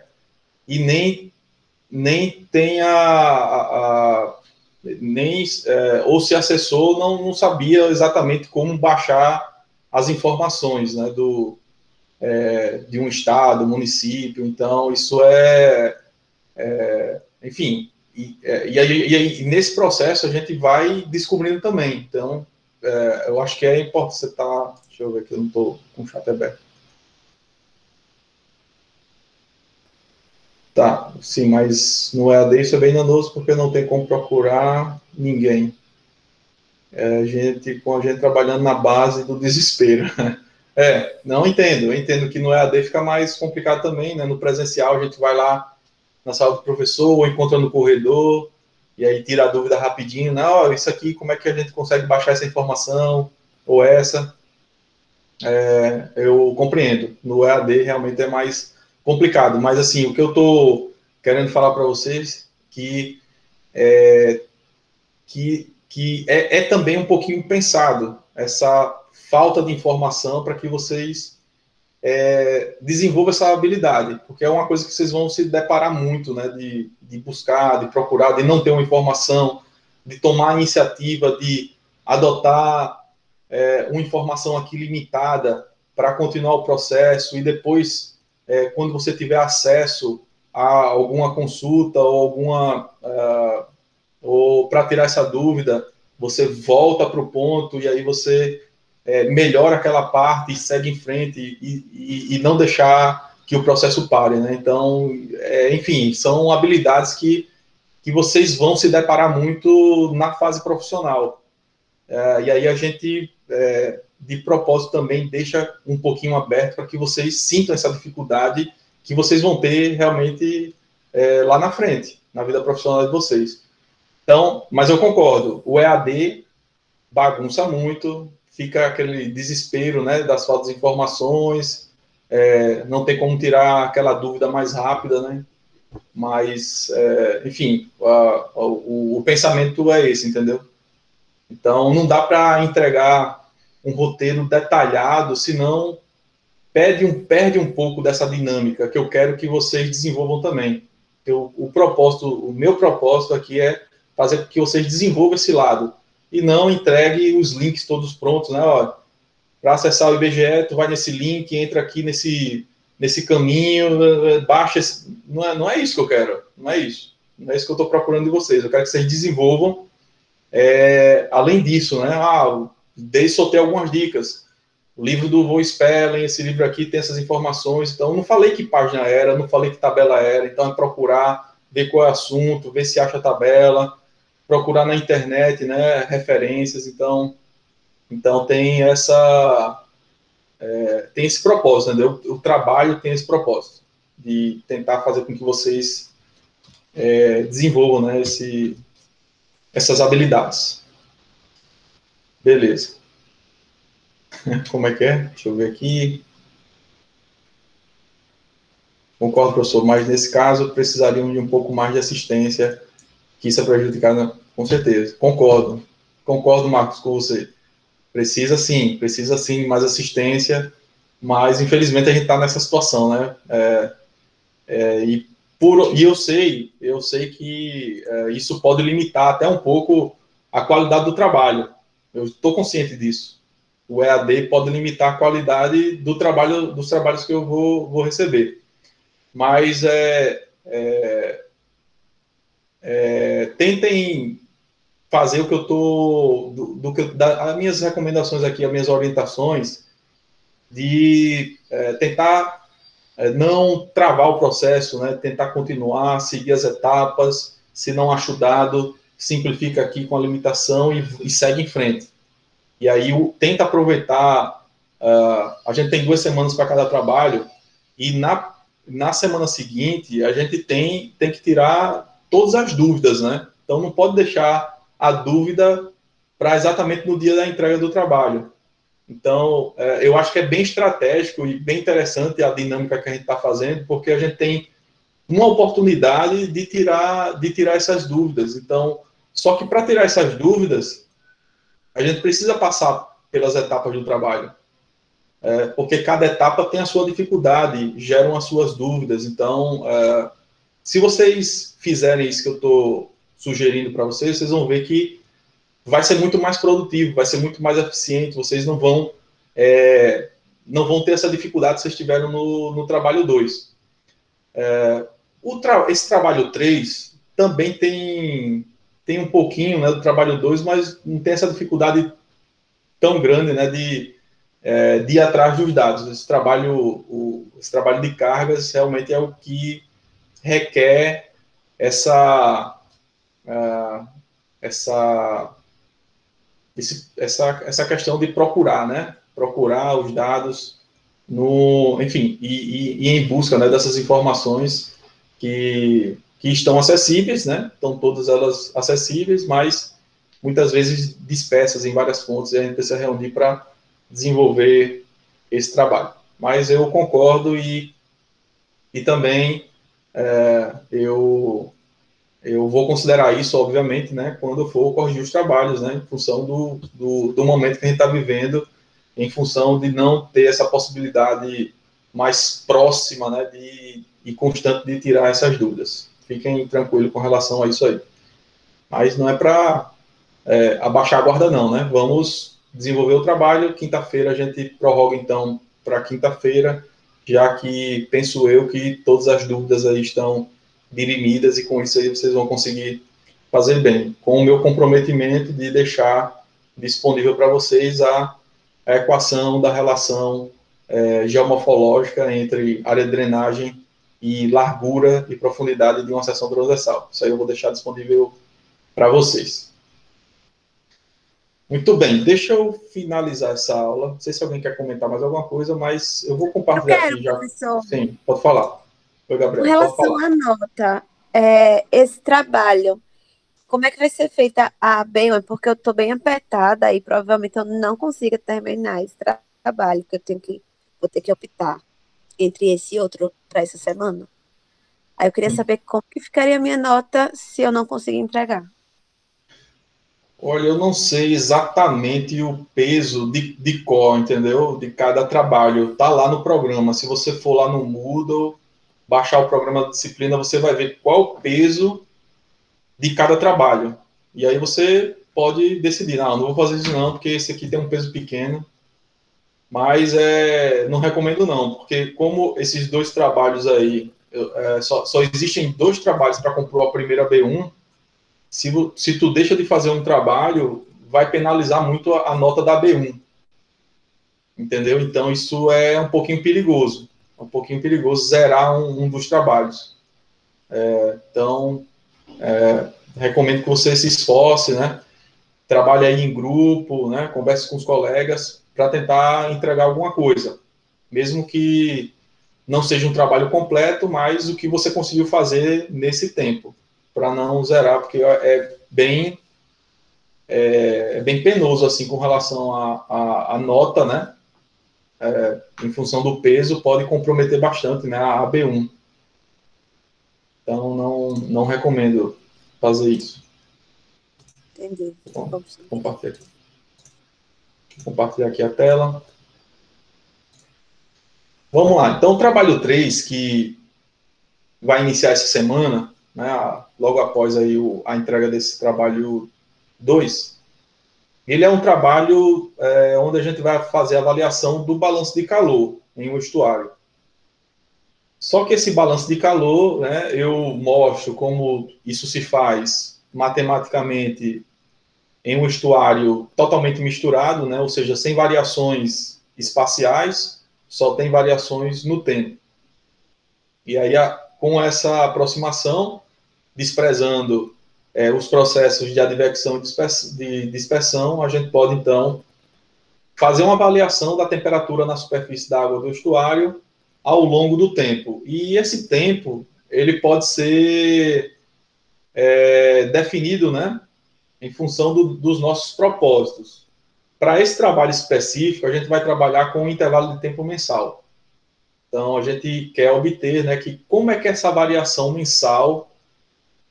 e nem tenha ou se acessou, não sabia exatamente como baixar as informações, né, de um estado, município. Então, isso enfim, aí, nesse processo, a gente vai descobrindo também. Então, eu acho que é importante você estar... Deixa eu ver aqui, eu não estou com o chat aberto. Tá, sim, mas no EAD isso é bem danoso porque não tem como procurar ninguém. Com a gente trabalhando na base do desespero. Não entendo. Eu entendo que no EAD fica mais complicado também, né? No presencial a gente vai lá na sala do professor ou encontra no corredor e aí tira a dúvida rapidinho. Não, isso aqui, como é que a gente consegue baixar essa informação ou essa? Eu compreendo. No EAD realmente é mais complicado. Mas, assim, o que eu estou querendo falar para vocês que é também um pouquinho pensado essa falta de informação para que vocês desenvolvam essa habilidade, porque é uma coisa que vocês vão se deparar muito, né, de buscar, de procurar, de não ter uma informação, de tomar a iniciativa, de adotar uma informação aqui limitada para continuar o processo e depois, quando você tiver acesso a alguma consulta ou para tirar essa dúvida, você volta para o ponto e aí você melhora aquela parte e segue em frente e não deixar que o processo pare, né? Então, enfim, são habilidades que vocês vão se deparar muito na fase profissional. E aí a gente, de propósito, também deixa um pouquinho aberto para que vocês sintam essa dificuldade que vocês vão ter realmente lá na frente, na vida profissional de vocês. Então, mas eu concordo, o EAD bagunça muito, fica aquele desespero, né, das faltas de informações, não tem como tirar aquela dúvida mais rápida, né? Mas, enfim, o pensamento é esse, entendeu? Então, não dá para entregar um roteiro detalhado, senão perde um pouco dessa dinâmica que eu quero que vocês desenvolvam também. O meu propósito aqui é fazer com que vocês desenvolvam esse lado e não entregue os links todos prontos, né? Para acessar o IBGE, tu vai nesse link, entra aqui nesse caminho, baixa esse... Não é isso que eu quero, não é isso que eu estou procurando de vocês. Eu quero que vocês desenvolvam além disso, né? Soltei algumas dicas. O livro do Von Spellen, esse livro aqui tem essas informações, então não falei que página era, não falei que tabela era, então é procurar, ver qual é o assunto, ver se acha a tabela, procurar na internet, né, referências, então tem tem esse propósito, entendeu? O trabalho tem esse propósito, de tentar fazer com que vocês desenvolvam, né, essas habilidades. Beleza. Como é que é? Deixa eu ver aqui. Concordo, professor, mas nesse caso precisariam de um pouco mais de assistência, que isso é prejudicado, com certeza. Concordo, Marcos, com você. Precisa sim de mais assistência, mas infelizmente a gente está nessa situação, né? E eu sei que isso pode limitar até um pouco a qualidade do trabalho. Eu estou consciente disso. O EAD pode limitar a qualidade dos trabalhos que eu vou receber. Mas tentem fazer o que eu estou... as minhas recomendações aqui, as minhas orientações, de tentar não travar o processo, né? Tentar continuar, seguir as etapas, se não acho dado, simplifica aqui com a limitação e segue em frente. E aí tenta aproveitar, a gente tem 2 semanas para cada trabalho, e na semana seguinte a gente tem que tirar todas as dúvidas, né? Então não pode deixar a dúvida para exatamente no dia da entrega do trabalho. Então, eu acho que é bem estratégico e bem interessante a dinâmica que a gente está fazendo, porque a gente tem uma oportunidade de tirar essas dúvidas. Então, só que para tirar essas dúvidas, a gente precisa passar pelas etapas do trabalho. Porque cada etapa tem a sua dificuldade, geram as suas dúvidas. Então, se vocês fizerem isso que eu estou sugerindo para vocês, vocês vão ver que vai ser muito mais produtivo, vai ser muito mais eficiente, vocês não vão ter essa dificuldade que vocês tiveram no trabalho 2. Esse trabalho 3 também tem um pouquinho, né, do trabalho 2, mas não tem essa dificuldade tão grande, né, de ir atrás dos dados. Esse trabalho de cargas realmente é o que requer essa questão de procurar, né? Procurar os dados enfim, e em busca, né, dessas informações que estão acessíveis, né? Estão todas elas acessíveis, mas muitas vezes dispersas em várias fontes, e a gente precisa reunir para desenvolver esse trabalho. Mas eu concordo e também eu vou considerar isso, obviamente, né, quando eu for corrigir os trabalhos, né, em função do momento que a gente está vivendo, em função de não ter essa possibilidade mais próxima, né, e constante de tirar essas dúvidas. Fiquem tranquilos com relação a isso aí. Mas não é para abaixar a guarda, não, né? Vamos desenvolver o trabalho. Quinta-feira a gente prorroga, então, para quinta-feira, já que penso eu que todas as dúvidas aí estão dirimidas e com isso aí vocês vão conseguir fazer bem, com o meu comprometimento de deixar disponível para vocês a equação da relação geomorfológica entre área de drenagem e largura e profundidade de uma seção transversal. Isso aí eu vou deixar disponível para vocês. Muito bem, deixa eu finalizar essa aula. Não sei se alguém quer comentar mais alguma coisa, mas eu vou compartilhar aqui já. Professor. Sim, pode falar. Oi, Gabriel, Com relação à nota, esse trabalho, como é que vai ser feita a B1? Porque eu estou bem apertada e provavelmente eu não consiga terminar esse trabalho, que vou ter que optar entre esse e outro para essa semana. Aí eu queria saber como que ficaria a minha nota se eu não conseguir entregar. Olha, eu não sei exatamente o peso de cor, entendeu? De cada trabalho. Tá lá no programa. Se você for lá no Moodle, baixar o programa da disciplina, você vai ver qual o peso de cada trabalho. E aí você pode decidir, não vou fazer isso não, porque esse aqui tem um peso pequeno. Mas não recomendo não, porque como esses dois trabalhos aí, só existem 2 trabalhos para compor a primeira B1, se tu deixa de fazer um trabalho, vai penalizar muito a nota da B1. Entendeu? Então, isso é um pouquinho perigoso. É um pouquinho perigoso zerar um dos trabalhos. Então, recomendo que você se esforce, né? Trabalhe aí em grupo, né? Converse com os colegas para tentar entregar alguma coisa. Mesmo que não seja um trabalho completo, mas o que você conseguiu fazer nesse tempo, para não zerar, porque é bem penoso, assim, com relação à nota, né? Em função do peso, pode comprometer bastante, né, a B1. Então, não recomendo fazer isso. Entendi. Bom, compartilhar aqui a tela. Vamos lá. Então, o trabalho 3, que vai iniciar essa semana, né, logo após aí a entrega desse trabalho 2, ele é um trabalho onde a gente vai fazer a avaliação do balanço de calor em um estuário. Só que esse balanço de calor, né, eu mostro como isso se faz matematicamente em um estuário totalmente misturado, né, ou seja, sem variações espaciais, só tem variações no tempo. E aí, com essa aproximação, desprezando os processos de advecção e de dispersão, a gente pode, então, fazer uma avaliação da temperatura na superfície da água do estuário ao longo do tempo. E esse tempo, ele pode ser definido, né, em função dos nossos propósitos. Para esse trabalho específico, a gente vai trabalhar com um intervalo de tempo mensal. Então, a gente quer obter, né, como é que essa variação mensal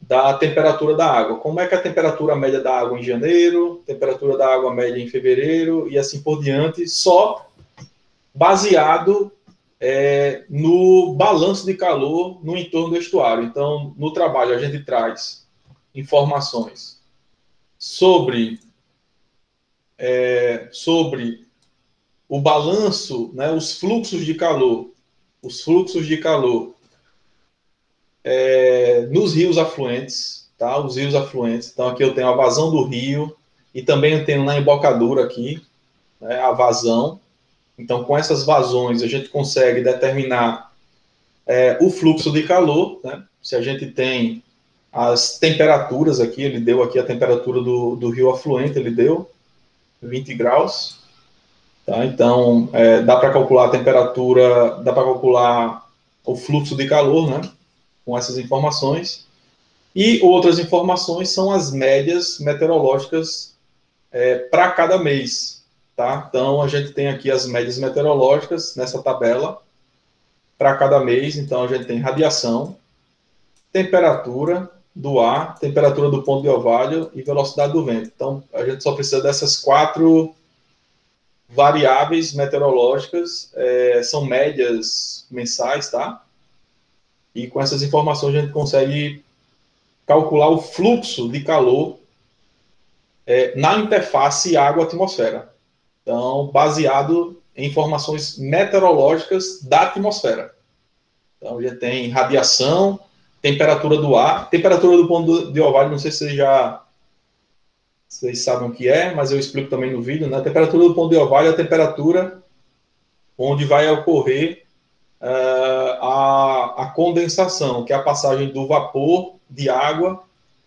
da temperatura da água. Como é que a temperatura média da água em janeiro, temperatura da água média em fevereiro e assim por diante, só baseado no balanço de calor no entorno do estuário. Então, no trabalho, a gente traz informações sobre o balanço, né, os fluxos de calor nos rios afluentes, tá? Os rios afluentes. Então, aqui eu tenho a vazão do rio e também eu tenho na embocadura aqui, né, a vazão. Então, com essas vazões, a gente consegue determinar o fluxo de calor, né? Se a gente tem as temperaturas aqui, ele deu aqui a temperatura do rio afluente, ele deu 20 graus. Tá? Então, dá para calcular a temperatura, dá para calcular o fluxo de calor, né? Com essas informações. E outras informações são as médias meteorológicas para cada mês. Tá? Então, a gente tem aqui as médias meteorológicas nessa tabela para cada mês. Então, a gente tem radiação, temperatura do ar, temperatura do ponto de orvalho e velocidade do vento. Então, a gente só precisa dessas 4 variáveis meteorológicas, são médias mensais, tá? E com essas informações a gente consegue calcular o fluxo de calor na interface água-atmosfera. Então, baseado em informações meteorológicas da atmosfera. Então, já tem radiação, temperatura do ar, temperatura do ponto de orvalho, não sei se vocês sabem o que é, mas eu explico também no vídeo, né? A temperatura do ponto de orvalho é a temperatura onde vai ocorrer a condensação, que é a passagem do vapor de água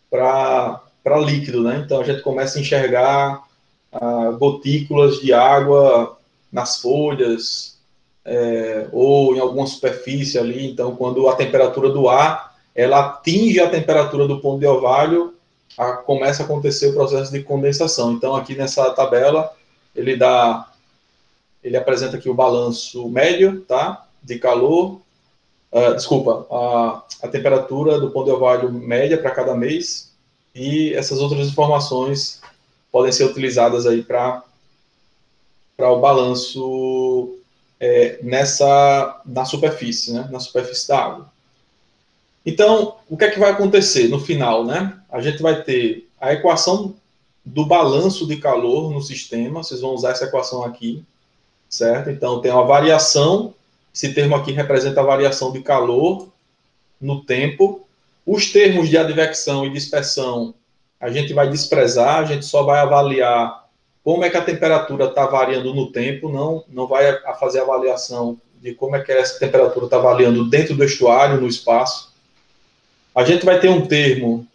para líquido, né? Então, a gente começa a enxergar gotículas de água nas folhas, ou em alguma superfície ali. Então, quando a temperatura do ar ela atinge a temperatura do ponto de orvalho, começa a acontecer o processo de condensação. Então, aqui nessa tabela, ele apresenta aqui o balanço médio, tá? De calor, a temperatura do ponto de orvalho média para cada mês, e essas outras informações podem ser utilizadas aí para o balanço na superfície, né? Na superfície da água. Então, o que é que vai acontecer no final, né? A gente vai ter a equação do balanço de calor no sistema, vocês vão usar essa equação aqui, certo? Então, tem uma variação, esse termo aqui representa a variação de calor no tempo. Os termos de advecção e dispersão a gente vai desprezar, a gente só vai avaliar como é que a temperatura está variando no tempo, não vai fazer a avaliação de como é que essa temperatura está variando dentro do estuário, no espaço. A gente vai ter um termo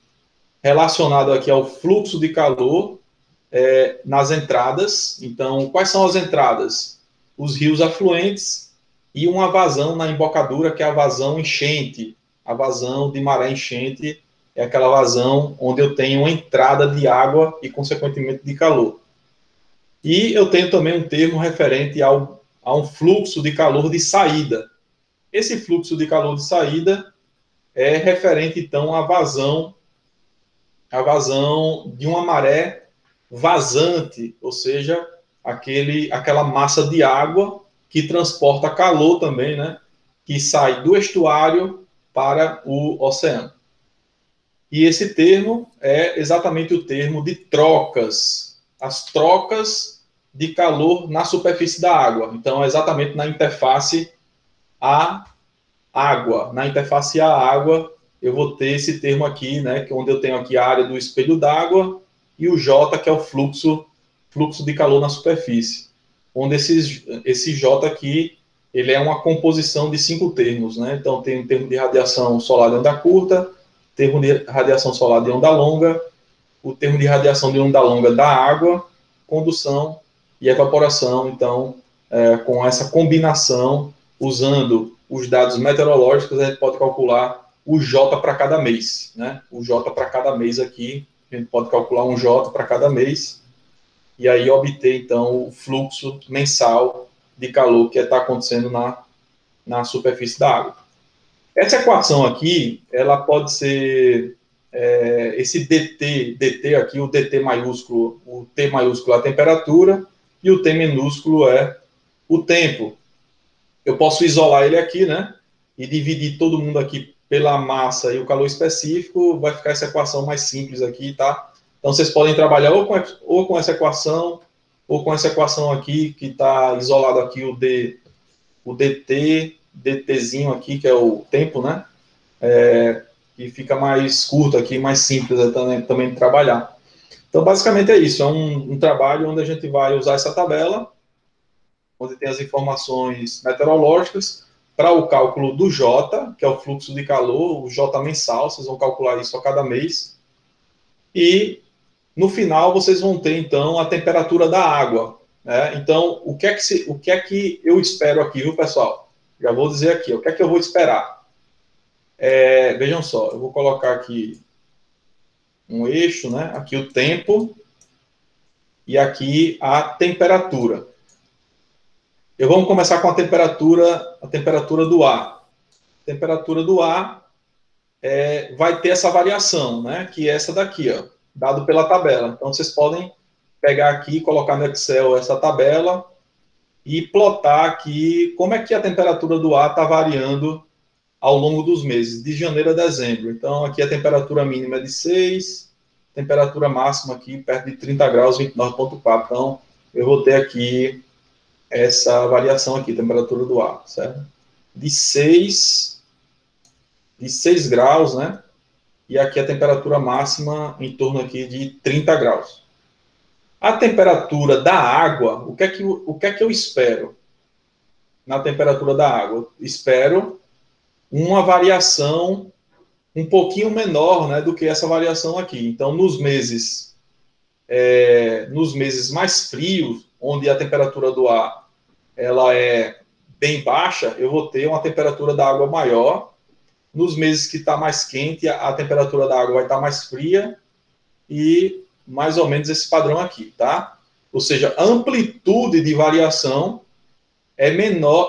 relacionado aqui ao fluxo de calor nas entradas. Então, quais são as entradas? Os rios afluentes e uma vazão na embocadura, que é a vazão enchente. A vazão de maré enchente é aquela vazão onde eu tenho uma entrada de água e, consequentemente, de calor. E eu tenho também um termo referente a um fluxo de calor de saída. Esse fluxo de calor de saída é referente, então, à vazão de uma maré vazante, ou seja, aquela massa de água que transporta calor também, né, que sai do estuário para o oceano. E esse termo é exatamente o termo de trocas, as trocas de calor na superfície da água. Então, é exatamente na interface à água. Na interface à água, eu vou ter esse termo aqui, né, onde eu tenho aqui a área do espelho d'água e o J, que é o fluxo de calor na superfície. Onde esse J aqui, ele é uma composição de 5 termos, né? Então, tem um termo de radiação solar de onda curta, termo de radiação solar de onda longa, o termo de radiação de onda longa da água, condução e evaporação. Então, com essa combinação, usando os dados meteorológicos, a gente pode calcular o J para cada mês, né? O J para cada mês aqui, a gente pode calcular um J para cada mês, e aí obter, então, o fluxo mensal de calor que está acontecendo na superfície da água. Essa equação aqui, ela pode ser, esse DT aqui, o DT maiúsculo, o T maiúsculo é a temperatura, e o T minúsculo é o tempo. Eu posso isolar ele aqui, né, e dividir todo mundo aqui pela massa e o calor específico, vai ficar essa equação mais simples aqui, tá? Então, vocês podem trabalhar ou com essa equação, ou com essa equação aqui, que está isolado aqui o DT, DTzinho aqui, que é o tempo, né? e fica mais curto aqui, mais simples também de trabalhar. Então, basicamente é isso, é um trabalho onde a gente vai usar essa tabela, onde tem as informações meteorológicas, para o cálculo do J, que é o fluxo de calor, o J mensal, vocês vão calcular isso a cada mês, e no final vocês vão ter, então, a temperatura da água, né? Então, o que é que eu espero aqui, viu, pessoal? Já vou dizer aqui, o que é que eu vou esperar? Vejam só, eu vou colocar aqui um eixo, né? Aqui o tempo e aqui a temperatura. Vamos começar com a temperatura do ar. A temperatura do ar vai ter essa variação, né? Que é essa daqui, ó, dado pela tabela. Então, vocês podem pegar aqui, colocar no Excel essa tabela e plotar aqui como é que a temperatura do ar está variando ao longo dos meses, de janeiro a dezembro. Então, aqui a temperatura mínima é de 6, temperatura máxima aqui perto de 30 graus, 29,4. Então, eu vou ter aqui essa variação aqui, temperatura do ar, certo? De 6 graus, né? E aqui a temperatura máxima em torno aqui de 30 graus. A temperatura da água, o que é que eu espero na temperatura da água? Espero uma variação um pouquinho menor, né, do que essa variação aqui. Então, nos meses mais frios, onde a temperatura do ar ela é bem baixa, eu vou ter uma temperatura da água maior. Nos meses que está mais quente, a temperatura da água vai estar mais fria, e mais ou menos esse padrão aqui, tá? Ou seja, a amplitude de variação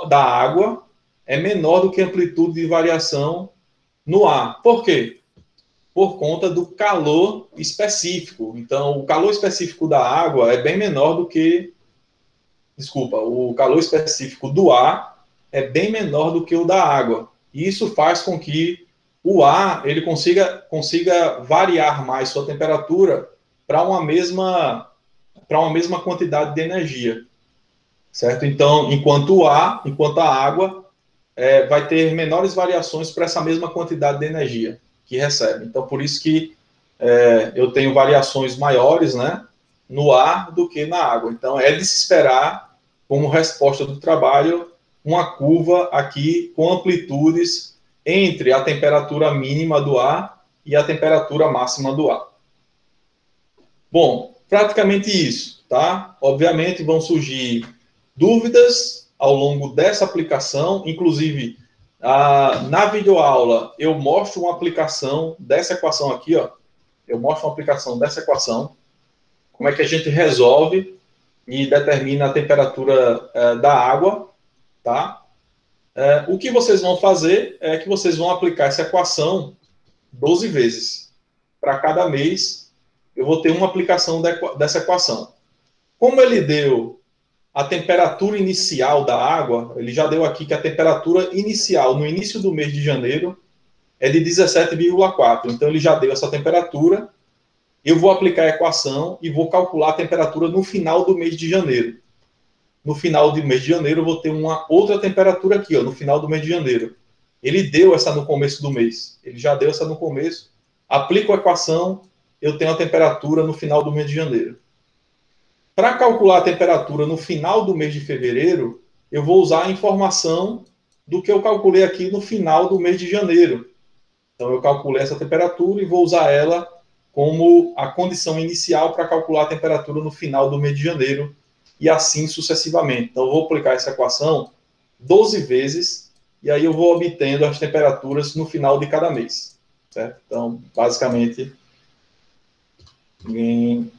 da água é menor do que a amplitude de variação no ar. Por quê? Por conta do calor específico. Então, o calor específico da água é bem menor do que... Desculpa, o calor específico do ar é bem menor do que o da água. E isso faz com que o ar ele consiga variar mais sua temperatura para uma mesma quantidade de energia, certo? Então, enquanto a água vai ter menores variações para essa mesma quantidade de energia que recebe. Então, por isso que eu tenho variações maiores, né, no ar do que na água. Então, é de se esperar, como resposta do trabalho, uma curva aqui com amplitudes entre a temperatura mínima do ar e a temperatura máxima do ar. Bom, praticamente isso, tá? Obviamente vão surgir dúvidas ao longo dessa aplicação, inclusive na videoaula eu mostro uma aplicação dessa equação aqui, ó. Eu mostro uma aplicação dessa equação, como é que a gente resolve e determina a temperatura da água, tá? O que vocês vão fazer é que vocês vão aplicar essa equação 12 vezes. Para cada mês, eu vou ter uma aplicação dessa equação. Como ele deu a temperatura inicial da água, ele já deu aqui que a temperatura inicial no início do mês de janeiro é de 17,4. Então, ele já deu essa temperatura. Eu vou aplicar a equação e vou calcular a temperatura no final do mês de janeiro. No final do mês de janeiro, eu vou ter uma outra temperatura aqui, ó, no final do mês de janeiro. Ele deu essa no começo do mês. Ele já deu essa no começo. Aplico a equação, eu tenho a temperatura no final do mês de janeiro. Para calcular a temperatura no final do mês de fevereiro, eu vou usar a informação do que eu calculei aqui no final do mês de janeiro. Então, eu calculei essa temperatura e vou usar ela como a condição inicial para calcular a temperatura no final do mês de janeiro, e assim sucessivamente. Então, eu vou aplicar essa equação 12 vezes, e aí eu vou obtendo as temperaturas no final de cada mês, certo? Então, basicamente, alguém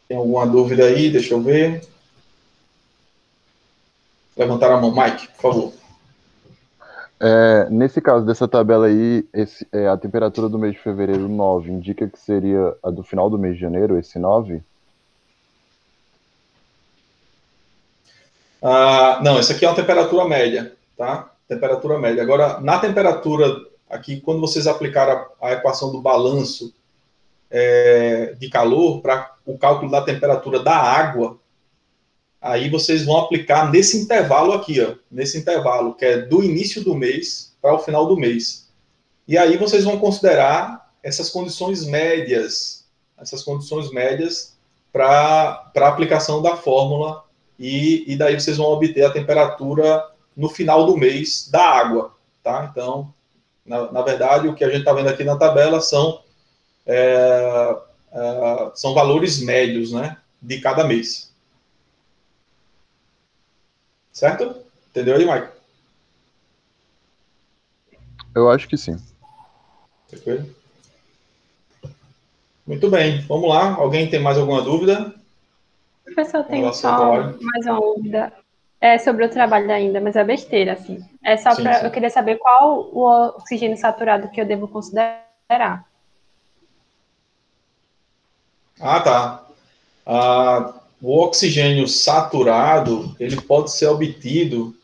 tem alguma dúvida aí? Deixa eu ver. Levantar a mão. Mike, por favor. Nesse caso dessa tabela aí, a temperatura do mês de fevereiro 9 indica que seria a do final do mês de janeiro, esse 9? Não, isso aqui é uma temperatura média, tá? Temperatura média. Agora, na temperatura, aqui, quando vocês aplicaram a equação do balanço de calor para o cálculo da temperatura da água, aí vocês vão aplicar nesse intervalo aqui, ó, nesse intervalo, que é do início do mês para o final do mês. E aí vocês vão considerar essas condições médias para a aplicação da fórmula, e daí vocês vão obter a temperatura no final do mês da água, tá? Então, na verdade, o que a gente está vendo aqui na tabela são valores médios, né, de cada mês. Certo? Entendeu aí, Mike? Eu acho que sim. Perfeito. Muito bem, vamos lá. Alguém tem mais alguma dúvida? Professor, tenho só mais uma dúvida. É sobre o trabalho ainda, mas é besteira, assim. É só para... Eu queria saber qual o oxigênio saturado que eu devo considerar. Tá. O oxigênio saturado, ele pode ser obtido...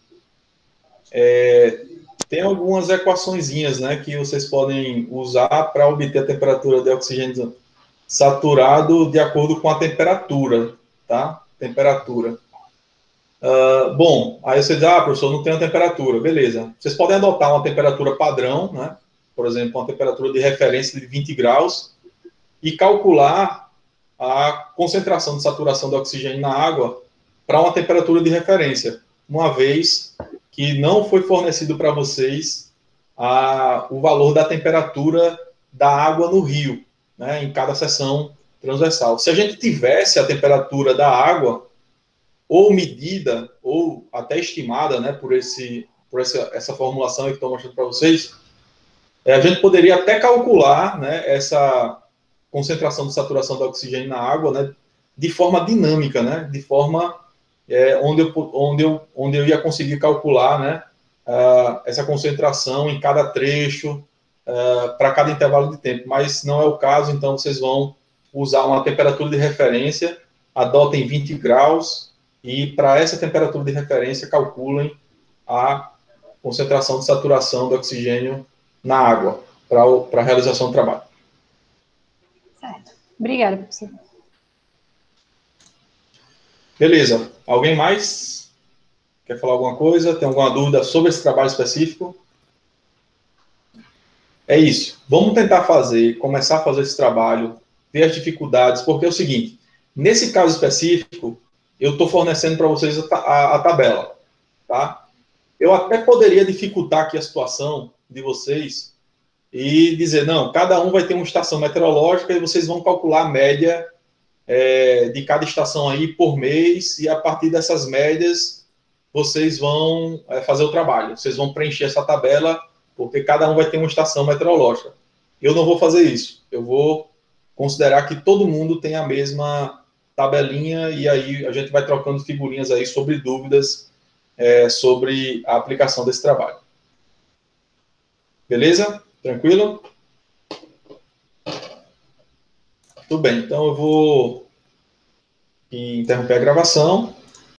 tem algumas equaçõezinhas, né, que vocês podem usar para obter a temperatura de oxigênio saturado de acordo com a temperatura, tá? Temperatura. Bom, aí você diz, professor, não tem a temperatura. Beleza. Vocês podem adotar uma temperatura padrão, né? Por exemplo, uma temperatura de referência de 20 graus e calcular a concentração de saturação de oxigênio na água para uma temperatura de referência, uma vez que não foi fornecido para vocês o valor da temperatura da água no rio, né, em cada seção transversal. Se a gente tivesse a temperatura da água, ou medida, ou até estimada, né, por essa formulação que estou mostrando para vocês, a gente poderia até calcular, né, essa concentração de saturação de oxigênio na água, né, de forma dinâmica, né, de forma onde eu ia conseguir calcular, né, essa concentração em cada trecho, para cada intervalo de tempo, mas não é o caso, então vocês vão usar uma temperatura de referência, adotem 20 graus, e para essa temperatura de referência calculem a concentração de saturação do oxigênio na água, para a realização do trabalho. Certo. Obrigada, professor. Beleza. Alguém mais quer falar alguma coisa? Tem alguma dúvida sobre esse trabalho específico? É isso. Vamos tentar começar a fazer esse trabalho, ver as dificuldades, porque é o seguinte, nesse caso específico, eu estou fornecendo para vocês a tabela, tá? Eu até poderia dificultar aqui a situação de vocês e dizer, não, cada um vai ter uma estação meteorológica e vocês vão calcular a média de cada estação aí por mês, e a partir dessas médias vocês vão fazer o trabalho. Vocês vão preencher essa tabela, porque cada um vai ter uma estação meteorológica. Eu não vou fazer isso. Eu vou considerar que todo mundo tem a mesma tabelinha, e aí a gente vai trocando figurinhas aí sobre dúvidas sobre a aplicação desse trabalho. Beleza? Tranquilo? Tudo bem, então eu vou interromper a gravação.